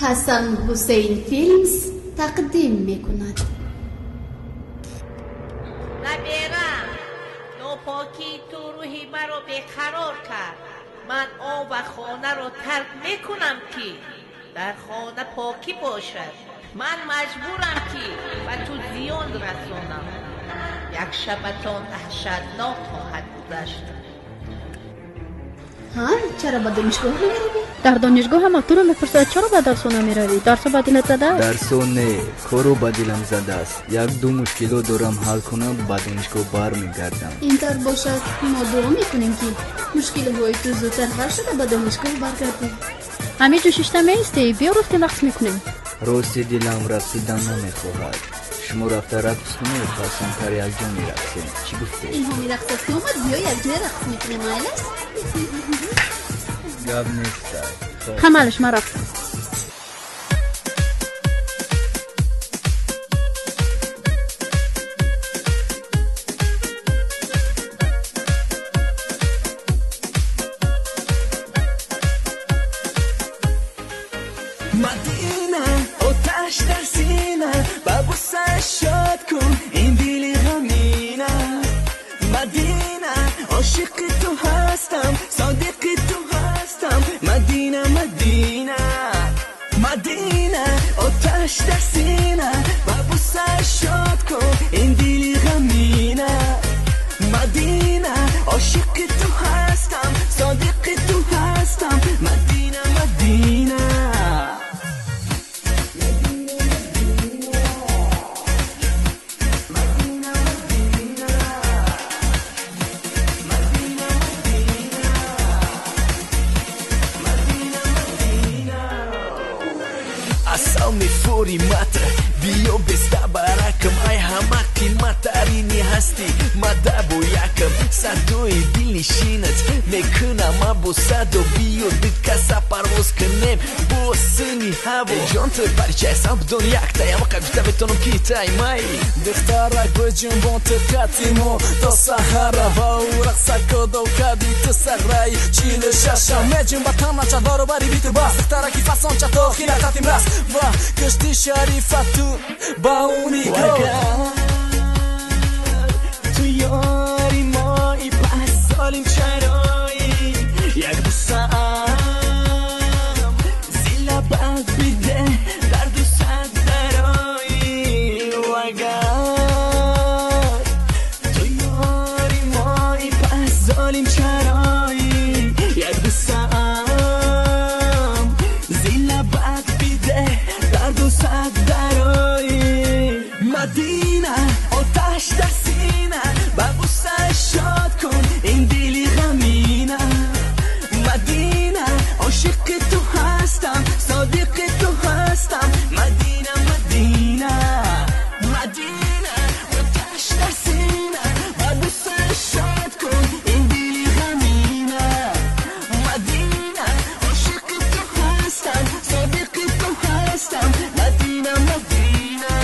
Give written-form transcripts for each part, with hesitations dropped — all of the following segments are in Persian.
حسن حسین فیلمز تقدیم میکند. نبیرم نوپاکی تو روحی مرا بیقرار کرد. من آب و خانه رو ترک میکنم که در خانه پاکی باشد. من مجبورم که و تو زیان رسانم. یک شبتان وحشتناک خواهد گذشت. ها چرا به دانشگاه نمیروی؟ در دانشگاه هم تو رو میپرسد چرا به درس نمیروی؟ درس به دلت زده است؟ درس نه، کارو به دلم زده است. یک دو مشکلو دارم حل کنم، به دانشگاه برمیگردم. اینطور باشد ما دعا میکنیم که مشکل های تو زودتر حل شده به دانشگاه برگردی. همه جو ششتم میستی، بیا رفتیم رقص میکنیم. راستی دلم رقصیدن نمیخواهد. شما رفته رقص کنید و سمتر یک جا میرقصیم. چی گفته؟ این همی رقص است که اومد بیا یک جای رقص میکنیم. آیلست گب نیست. خمالش ما رفتم. مدینه آتش در سینه ببوسه شاد کن این دل غمینه. مدینه عاشق تو هستم صادق تو هستم. مدینه مدینه مدینه آتش در سینه ببوسه شاد کن این دل غمینه. مدینه عاشق تو هستم صادق تو هستم. مدینه مدینه asal mifuri mata bio besta barakam ay hama qiymatlarini hasti madabu yakam sadoi dilnishinat mekunam abusado bio bitkasa parvoz knem bosini havo jonte parcha sabdon yakta yam qagta betonum kitay mai dixtarak bejunbon tqatimo to sahara va uraqsako do kadi tsagrai chile shasha mejun batana chadoro bari bit bas dixtaraki fason chato khilatatim ras va kishti sharifatu ba unico tu yari mai pasalim charai yak busam zila bad bide dardu sad darai wagar tu yari mai pasalim charai yak busam zila bad bide dardu sad darai. مدینه آتش در سینه ببوسه شاد کن این دل غمینه. مدینه عاشق تو هستم صادق تو هستم. مدینه مدینه مدینه آتش در سینه ببوسه شاد کن این دل غمینه. مدینه عاشق تو هستم صادق تو هستم. مدینه مدینه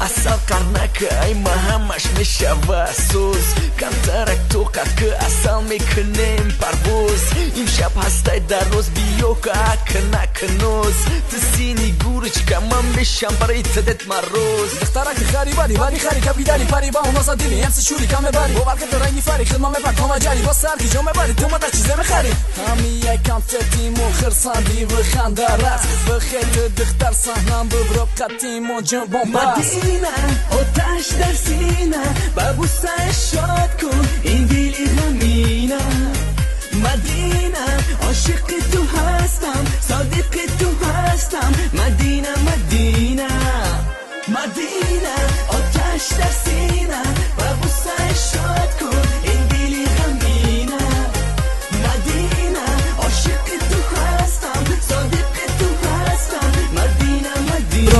asal karena keimahamas nishava sus kantarak tokat ke asal meknem parvoz imshab hastay daroz biyoka akna knos tsini gurchka man besham baray tadet maroz dixtarak kharibari bari khari kapidani pari ba unosa dili ems shuri kam bari bo balke rangi fari khidma me par toma jari bo sar ki jome bari toma da chize me khari hami yakam tetimo khirsan bi khandarat bkhel dixtar sahnam bro qatimo jambon مدینه آتش در سینه ببوسه شاد کن این دل غمینه. مدینه عاشق تو هستم صادق تو هستم. مدینه مدینه مدینه آتش در سینه ببوسه شاد کن این دل غمینه. مدینه عاشق تو هستم صادق تو هستم. مدینه مدینه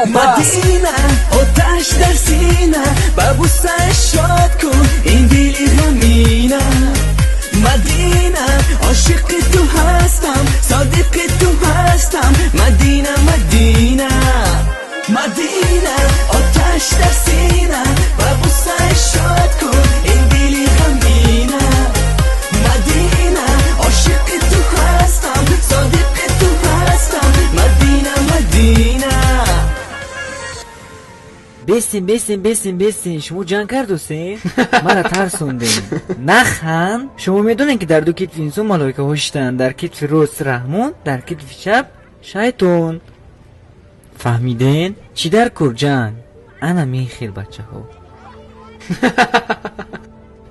مدینه آتش در سینه ببوسه شاد کن این دل غمینه. مدینه بسین شما جنگ کردوسین مرا ترسوندین نخند. شما میدونین که در دو کتف انسان ملائکه هاشتن، در کتف راست رحمان، در کتف چپ شیطان. فهمیدین؟ چی در کور جنگ؟ انا میخیر بچه ها.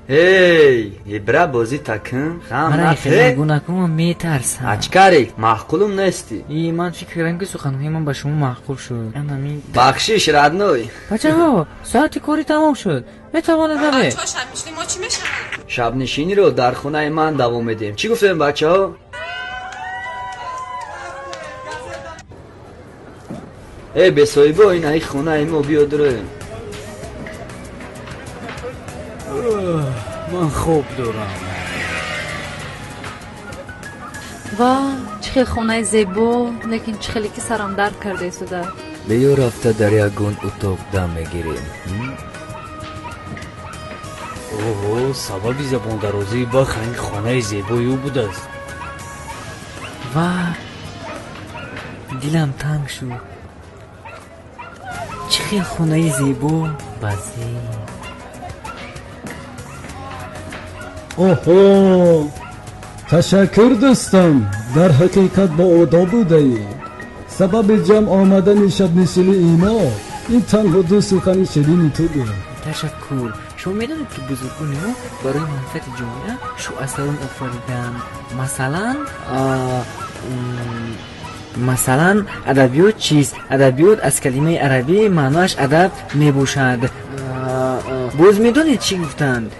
ای برا بازی تکن خام مرا خیلی نخه نگو نکن من میترسم. اچکاری محکولم نستی ای من فکر کردم که سخنهای من به شما معقول شد. انا بخشیش ردنوی. بچه ها ساعت کاری تمام شد، میتوانه بره. بچه ها شب میشنیم ما چی میشن؟ شب نشینی رو در خونه من دوام میدیم. چی گفتیم بچه ها؟ ای بسایبا این ای خونه ما بیاد رو. من خوب دارم. ва чӣ хел хонаи зебо, лекин чӣ хеле ки сарам дард карда истода. بیو رفته در یگون اتاق دم میگیریم. اوه سببی زبان درازی با خنگ خانه زیبایی او بود است. و دلم تنگ شد. چه خیلی خونه زیبا بازی. اوه تشکر دوستم، در حقیقت با آداب بودی. سبب جمع آمدن شب نشینی اینا این تنها دو سخن شیرین تو بود. تشکر. شما میدونید که بزرگان ما برای منفعت جامعه شعاران آفریدن. مثلا ادبیات چیست؟ ادبیات از کلمه عربی معناش ادب میباشد. باز میدونید چی گفتند؟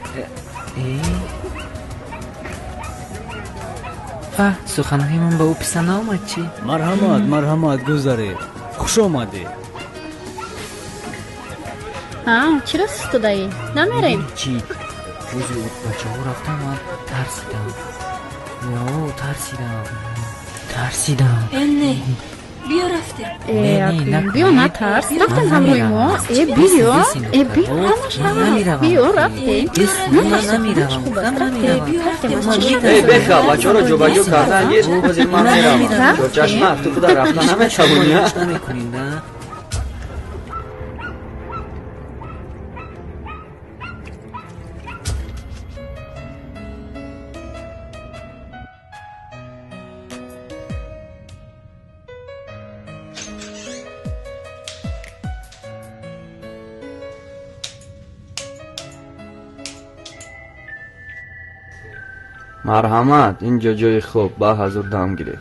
سخنهای من به او پسند آمد چی؟ مرحمت گذارید. خوش آمده. چی را سستودایی؟ نمیریم؟ چی؟ روزی بچه ها رفتم من ترسیدم. نه بیا رفتیم. بیا نترس، رفتن هم روی ما. بیا بیا رفتیم. ای بخوا بچه ها رو جو بجو کردن یه بازی من میرم. جو چشمه تو کده رفتن همه شبونی ها. مرحمت اینجا جای خوب با حضور دم گیره.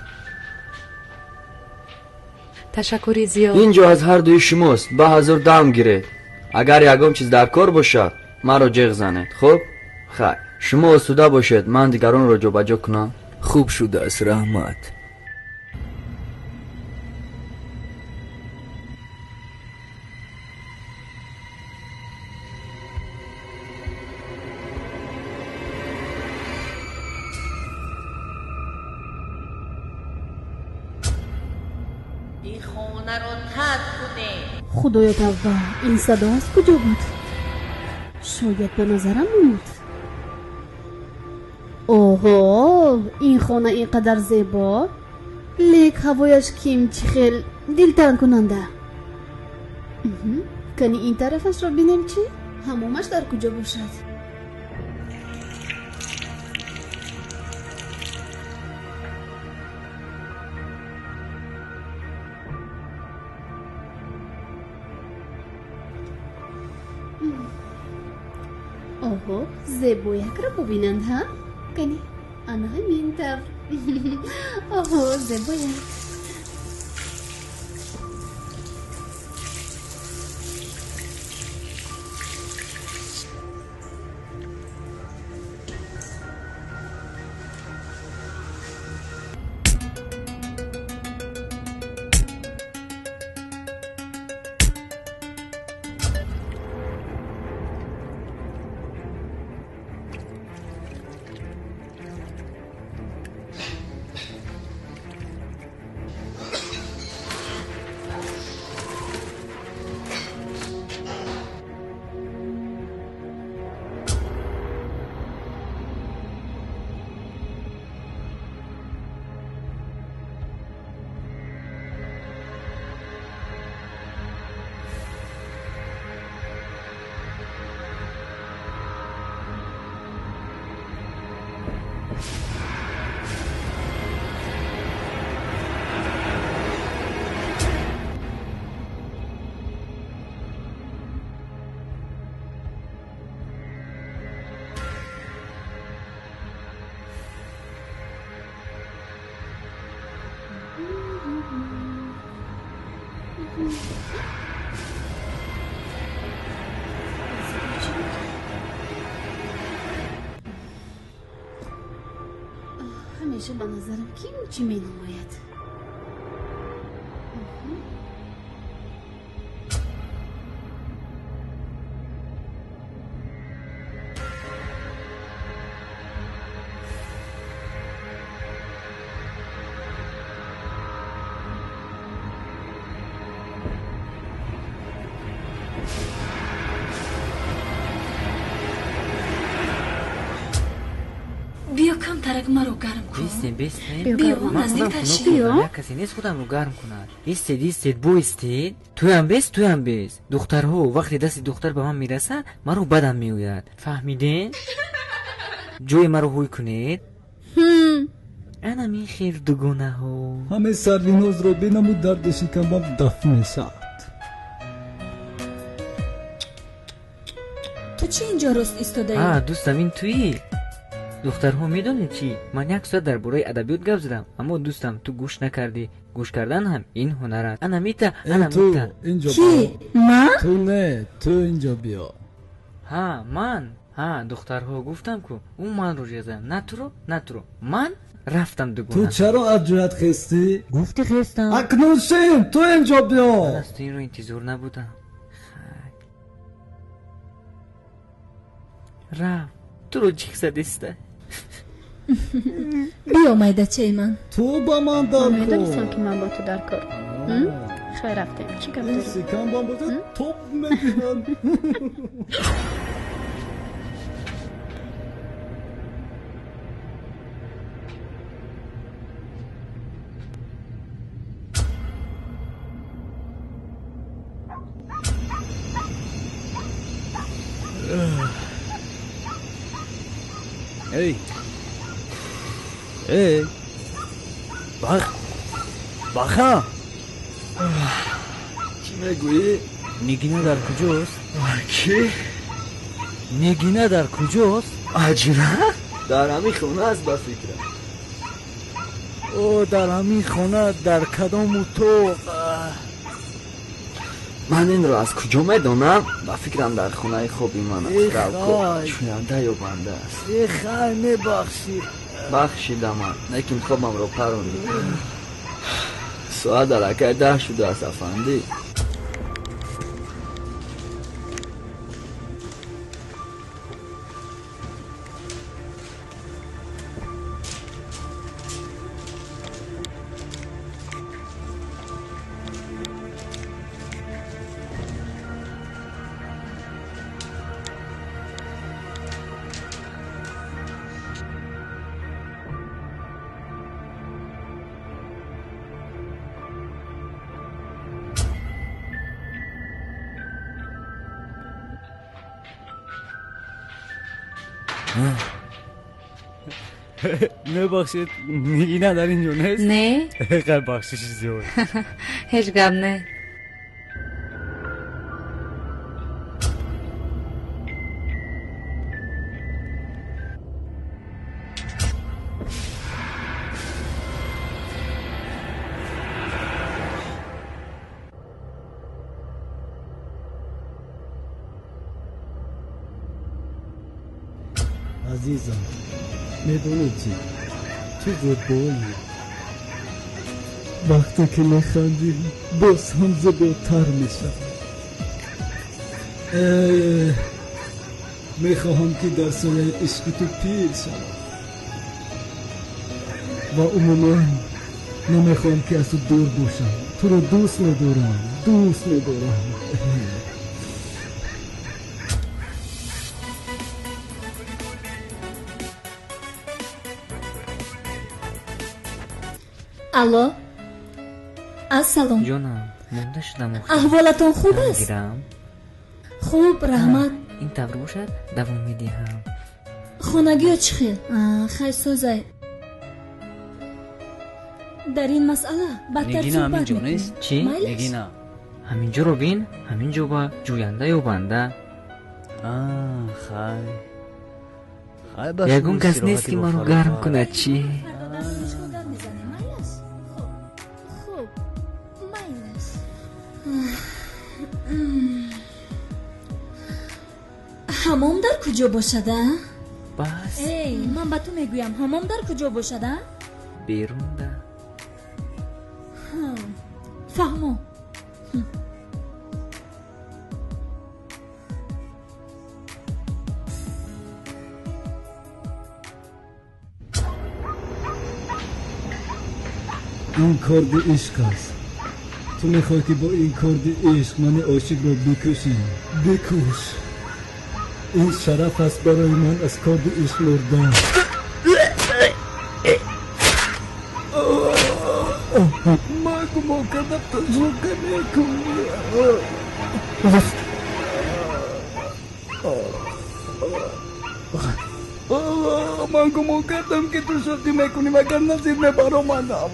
تشکری زیاد. اینجا از هر دوی شماست، با حضور دم گیره. اگر یکم چیز در کار باشد مرا جغ زنید. خب خیر شما آسوده باشید من دیگران را جو بجو کنم. خوب شده است رحمت. این خونه رو ترک کنه. خدایا توبه، این صدا از کجا بود؟ شاید به نظرم بود. اوه این خانه اینقدر زیبا، لیک هوایش کیم چی خیل دلتنگ کننده. کنی این طرفش رو بینیم چی؟ حمامش در کجا باشد؟ اوه زیبایک رو ببینند ها؟ کنی آنها همین طرف. اوه زیبایک. همیشه به نظرم که چی می نماید. بیا کم ترک مرا گرم کن. بیستین بیا من نزدیک خودم تشی. خونه کسی نیست خودم رو گرم کنند. ایستید بایستید. توی هم بیست. دخترها وقتی دست دختر به من میرسه مرا بدم میوید. فهمیدین؟ جوی مرا هوی کنید. انا می خیر دوگونه ها. همه سروینوز رو بینمود درد شکمم دفن شد. تو چی اینجا راست ایستاده ای؟ دوستم این تویی. دخترها میدونی چی؟ من یک ساعت درباره ادبیات گپ زدم اما دوستم تو گوش نکردی. گوش کردن هم این هنر است. انا میتا تو اینجا کی؟ من؟ تو نه، تو اینجا بیا. من دخترها گفتم که اون من رو جزم. نه تو رو من رفتم دوگونه. تو چرا از جهت خستی؟ گفتی خستم. اکنون شیم تو اینجا بیا. من از تو این رو انتظار نبودم. رفت تو رو جیک زدسته. بیا میدچه من. تو با من در کن. میدونستم که من با تو در کار. خیر رفتیم چی کم داری؟ سیکم با بوده توپ میگیرم. ای باخا چی میگویی؟ نگینه در کجاست؟ کی؟ نگینه در کجاست؟ آجنا؟ در همین خونه است با فکرم. او در همین خونه در کدام اتاق؟ من این رو از کجا میدونم؟ با فکرم در خونه خوبی من است. روکو شوینده یا بنده است. خیر میبخشید. بخشیدم من لیکن خوبم رو پروندی. ساعت درکه 10 شده است افندی. میبخشید نگینه در اینجا نیست؟ نه خیر بخشش زیاد. هیچ گپ نه. عزیزم میدونی چی؟ تو زیبایی وقتی که میخندی باز هم زیباتر میشم. میخواهم که در سایه عشق تو پیر شم و عموما نمیخواهم که از تو دور باشم. تو رو دوست میدارم. الو السلام جانم مونده شدم. احوالتون خوب است؟ خوب رحمت. این طور باشد دوام میدیم. خونگی چی خیل؟ خیر سوزه در این مسئله بدتر صحبت میکنیم. چی؟ نگینه همینجا رو بین. همینجا با جوینده یا بنده. خیر یکون کس نیست که منو گرم کنه. چی؟ خوب کجا باشده؟ بس ای من به تو میگویم حمام در کجا باشده؟ بیرون ده. فهمو. این کارد عشق است. تو میخوای که با این کارد عشق من عاشق رو بکشی؟ بکش. این شرف است برای من از کارد عشق مردن. من گمان کردم تو زوگه میکنی. من گمان کردم که تو شدی میکنی مگر نزید میبرا منم.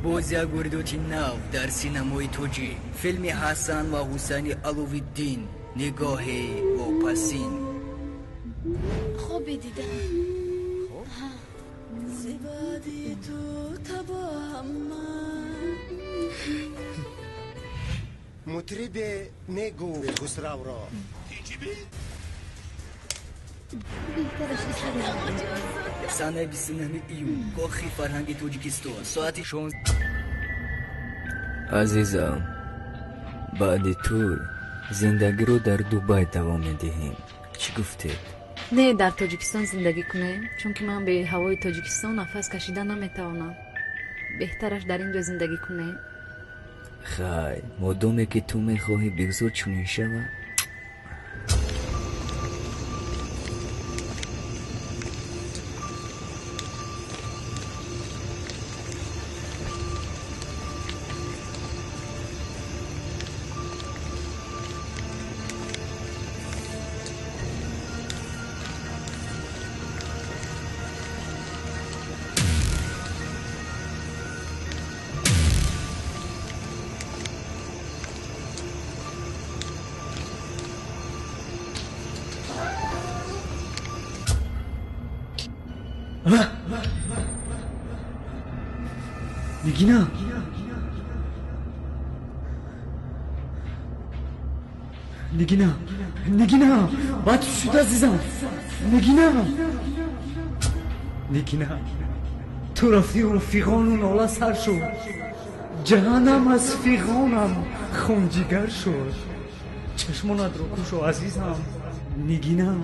боз як гурдучи нав дар синамои тоҷӣ филми ҳасан ва ҳусайни аловиддин нигоҳи вопасин خوبی دیدم زبادی تو تباهم مطرب نگو خسرو را санаи 29 июн гохи фарҳанги тоҷикистон соати 16 азизам баъди тур зиндагиро дар дубай давом медиҳем. чӣ гуфтед? не дар тоҷикистон зиндагӣ кунем чунки ман бе ҳавои тоҷикистон нафас кашида наметавонам. беҳтараш дар ин ҷо зиндагӣ кунем. хайр модоме ки ту мехоҳӣ бигзор чунин шавад. نگینا نگینا نگینا بد شد عزیزم. نگینا نگینا تو رفتی و رفیقانون آلا سر شد. جهنم از فیقانم خونجیگر شد. چشمانت رو کشو عزیزم. نگینا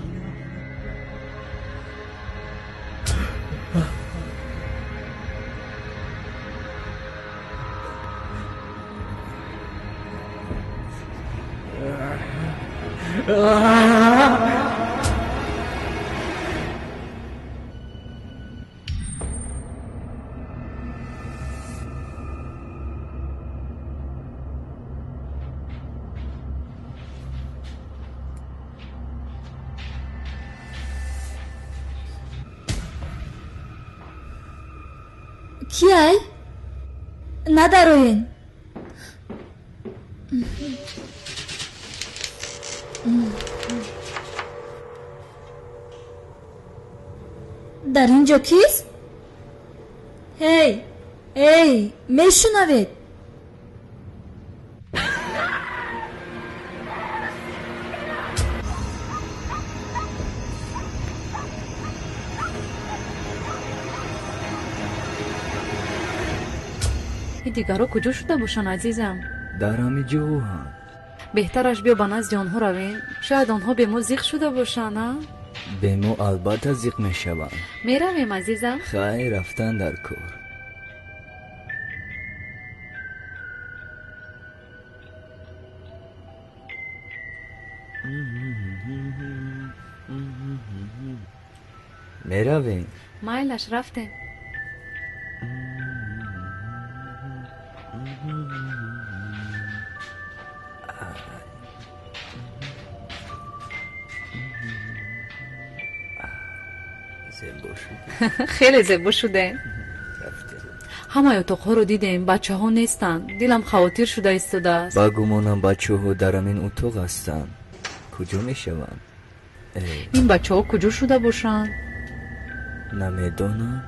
کیای؟ نداروین در اینجا کیست؟ هی میشنوید؟ این دیگرها کجا شده باشن عزیزم؟ дар ҳами ҷоҳанд. беҳтараш биё ба назди онҳо равем. шояд онҳо бе мо зиқ шуда бошанд. бе мо албатта зиқ мешаванд. меравем азизам. хайр рафтан дар кор. меравем. майлаш рафтем. خیلی زیبا شده. همه اتاق‌ها رو دیدیم. بچه‌ها نیستن. دلم خواطر شده ایستاده است. با گمانم بچه‌ها در همین اتاق هستند. کجا میشوند؟ این بچه‌ها کجا شده باشند؟ نمیدونم.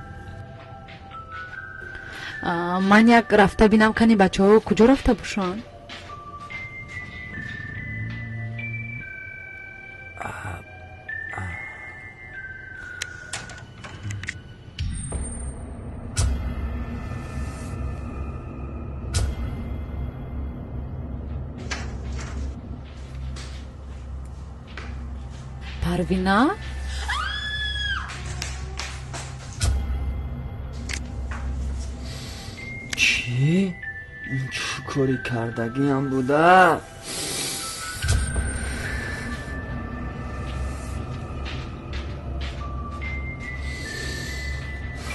من یک رفته بینم کنی بچه ها کجا رفته باشن؟ پروینا؟ چی؟ این چه کاری کردگی هم بوده؟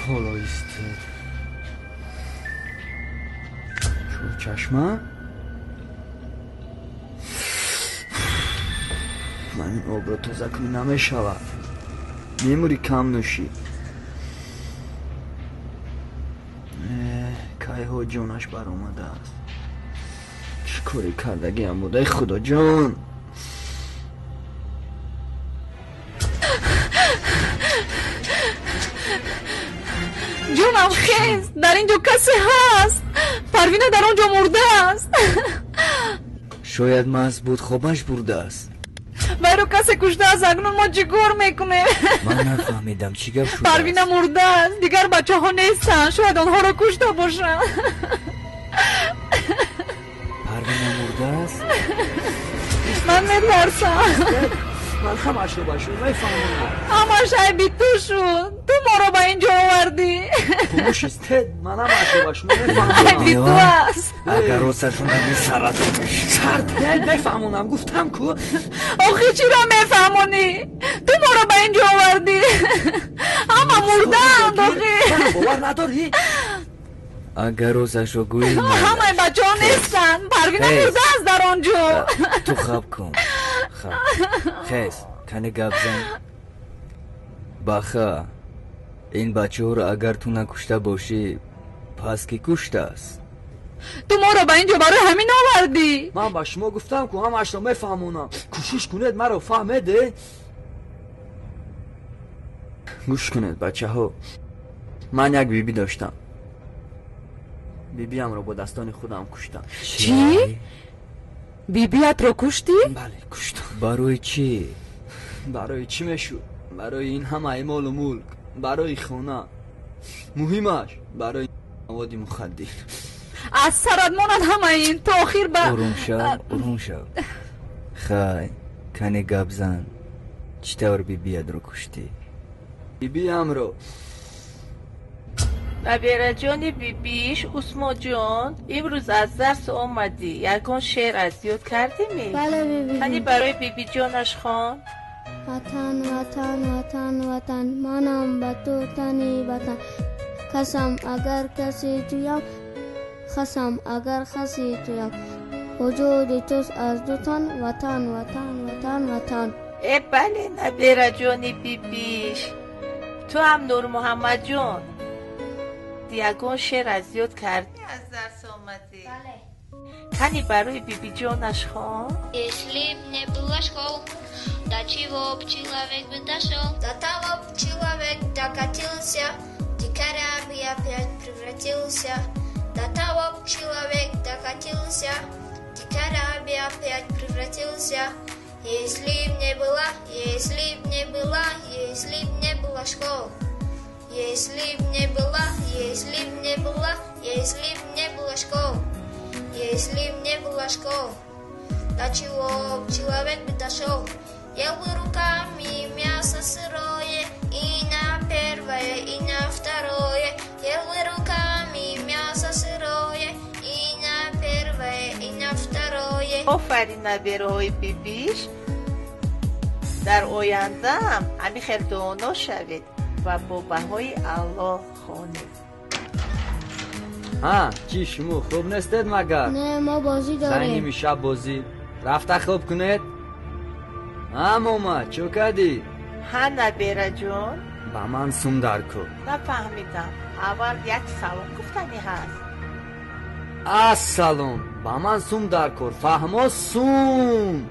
حالا ایسته چون چشمه؟ من این آب را تازه کنی نمیشود. میموری کم نوشی. که ها جانش بر آمده است. چه کاری کردگی هم بوده خدا جان. جانم خیز در اینجا کسی هست. پروینه در آنجا مرده است. شاید مست بود خوابش برده است. برو کسی کشته است. اکنون ما چیکار میکنه؟ من نفهمیدم چی گفت شده. پروینه مرده است. دیگر بچه ها نیستن. شاید آنها را کشته باشن. پروینه مرده است؟ من میترسم. من همش رو باشون میفهمونم. همش عیبی تو شد. تو ما رو به اینجا آوردی. کموش استد من همش رو باشون میفهمونم. عیبی تو است. اگر روستشون نمی سرت میشه. سرد میفهمونم گفتم کو. آخی چی را میفهمونی؟ تو ما رو به اینجا آوردی. همه مردند آخی. باور نداری؟ اگر روزش رو گویی همه بچه ها نیستن. پروینه مرده است در آنجا. تو خواب کن. خیز کنه گپ زن. بخا این بچه ها رو اگر تو نکشته باشی پس کی کشته است؟ تو ما رو به اینجا برای همین آوردی. من با شما گفتم که همش رو میفهمونم. کوشش کنید مرا فهمیده. گوش کنید بچه ها. من یک بیبی داشتم. بیبیم رو با دستان خودم کشتم. چی؟ بیبیت رو کشتی؟ بله کشتم. برای چی؟ برای چی میشود؟ برای این همه مال و ملک. برای خونه. مهمش برای مواد مخدر. از سرت ماند همه این تا آخیر به ارون شو خای کنه گپ زن. چطور بیبیت رو کشتی؟ بیبیم رو نبیره جان بیبیش اسما جان امروز از درس آمدی یکان شعر از یاد کردی می؟ بله بیبی. هنی برای بیبی جانش خوان. وطن وطن وطن وطن منم به تو تنی وطن قسم اگر کسی تویم خسم اگر خسی تویم وجود توست از دو تن وطن وطن وطن وطن. بله نبیره جان بیبیش تو هم نور محمد جان دیگون شعر از یاد کردی از درس آمدی؟ بله. کنی برای بیبی جانش خوان. Если б не было школ, до чего б человек бы дошел? До того б человек докатился, дикаря бы опять превратился. До того б человек докатился, дикаря бы опять превратился. Если б не было, если б не было, если б не было школ. Если б не было, если б не было, если б не было школ. Если б не было школ, до чего б человек бы дошел? Ел бы руками мясо сырое, и на первое, и на второе. Ел бы руками мясо сырое, и на первое, и на второе. آفرین نبیرهای بیبیش در آینده هم همین خیلی دانا شوید و با بهای الله خوانید. ها چی شما خوب نستید مگر؟ نه ما بازی زنی داریم. میشه بازی رفته خوب کنید؟ ها ماما چو کردی؟ ها نبیره جون با من سوم در کن. نفهمیدم اول یک سلام گفتنی هست. السلام با من سوم در کن فهمو سوم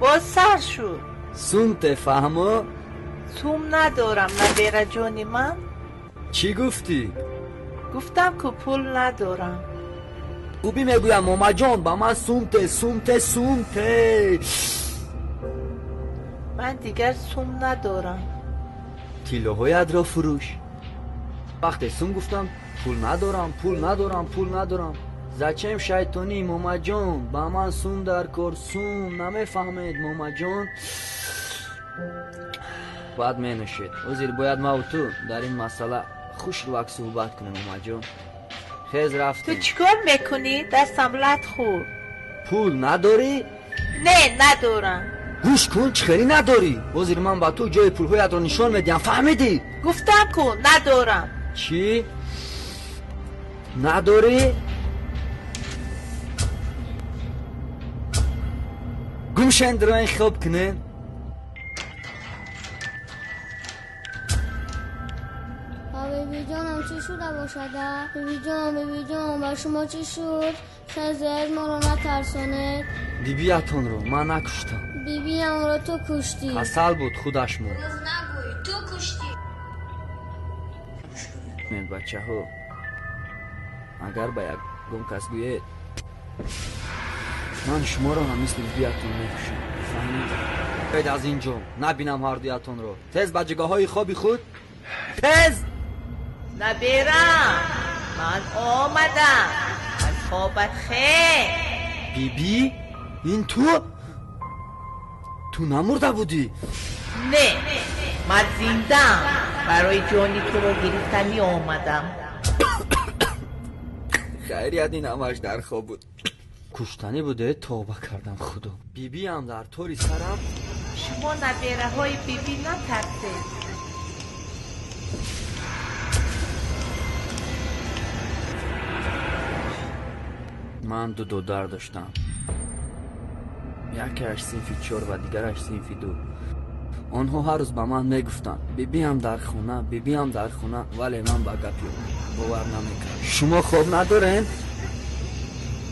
باز سر شد. سوم ته فهمو سوم ندارم نبیره جونی من. چی گفتی؟ گفتم که پول ندارم. خوبی میگویم ماما جان با من سومته. من دیگر سوم ندارم. تیلوهایت را فروش. وقتی سوم گفتم پول ندارم. زچم شیطانی ماما جان با من سوم در کار. سوم نمیفهمید ماما جان. باید می نشید وزیر، باید ما و تو در این مسئله خوش روک صحبت کنیم ماما جان. خیز رفتیم. تو چیکار میکنی؟ دستم لط خورد. پول نداری؟ نه ندارم. گوش کن چخیری نداری؟ وزیر من با تو جای پولهایت رو نشان میدیم، فهمیدی؟ گفتم که ندارم. چی؟ نداری؟ گمشند رو این خوب کنه. بیبی جانم چی شده باشده؟ بیبی جان بر شما چی شد؟ خیزت ما رو نترسانید. بیبی اتون رو من نکشتم. بیبی هم رو تو کشتی. اصل بود خودش مون. نگوی تو کشتی. من بچه ها اگر با یک گم کس گوید من شما رو هم مثل بیبی اتون میکشم. فهمید؟ باید از اینجا نبینم هر دیاتون رو. تیز با جگاه های خوابی خود. تیز نبیرم من آمدم از خوابت خیر. بیبی این تو نمرده بودی؟ نه من زندم. برای جانی تو رو گرفتنی آمدم. خیریت این همش در خواب بود. کشتنی بوده. توبه کردم خدا. بیبی هم در طوری سرم. شما نبیره های بیبی نترسید. من دو دودار داشتم، یکیش صنفی 4 و دیگرش صنفی 2. آنها هر روز به من میگفتن بیبی هم در خونه، ولی من با گپی باور نمیکردم. شما خواب ندارین؟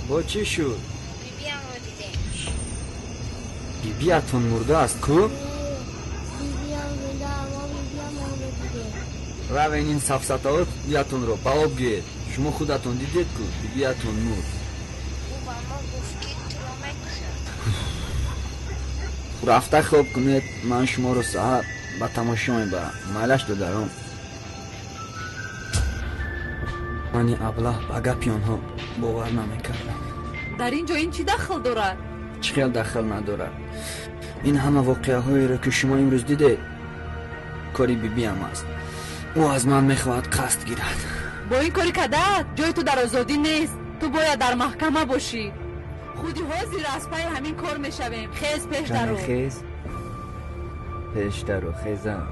با چی شد؟ بیبی هم رو دیدیم. بیبی اتون مرده است کو؟ بیبی هم زنده اما بیبی هم رو دیدیم. روین این سفسطات بیاتون رو با آب گیر. شما خودتون دیدید کو بیبی اتون مرد. رفته خواب کنید، من شما رو ساعت با تماشا میبرم. مالش دارم. من این ابله با گپی آنها باور نمیکردم. در اینجا این چی دخل دارد؟ چی خیال دخل ندارد. این همه واقعه هایی را که شما امروز دیدید کاری بیبی هم است. او از من میخواهد قصد گیرد. با این کاری کدت جای تو در آزادی نیست. تو باید در محکمه باشی. خودی حاضر از پای همین کار میشویم. خیز پیش درو. پیش درو خیزم.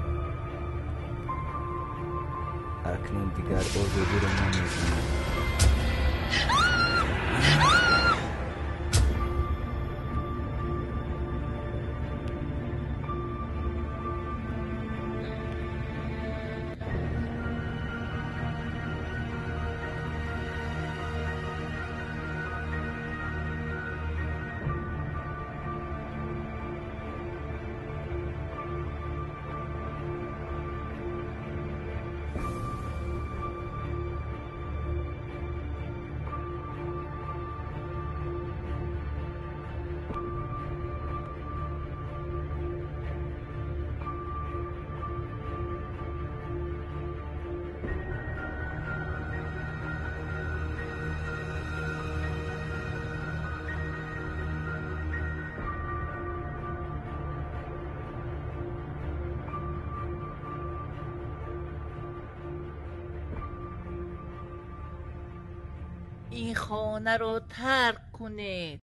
اکنون دیگر آزادی رو نمیزنم. این خانه رو ترک کنید.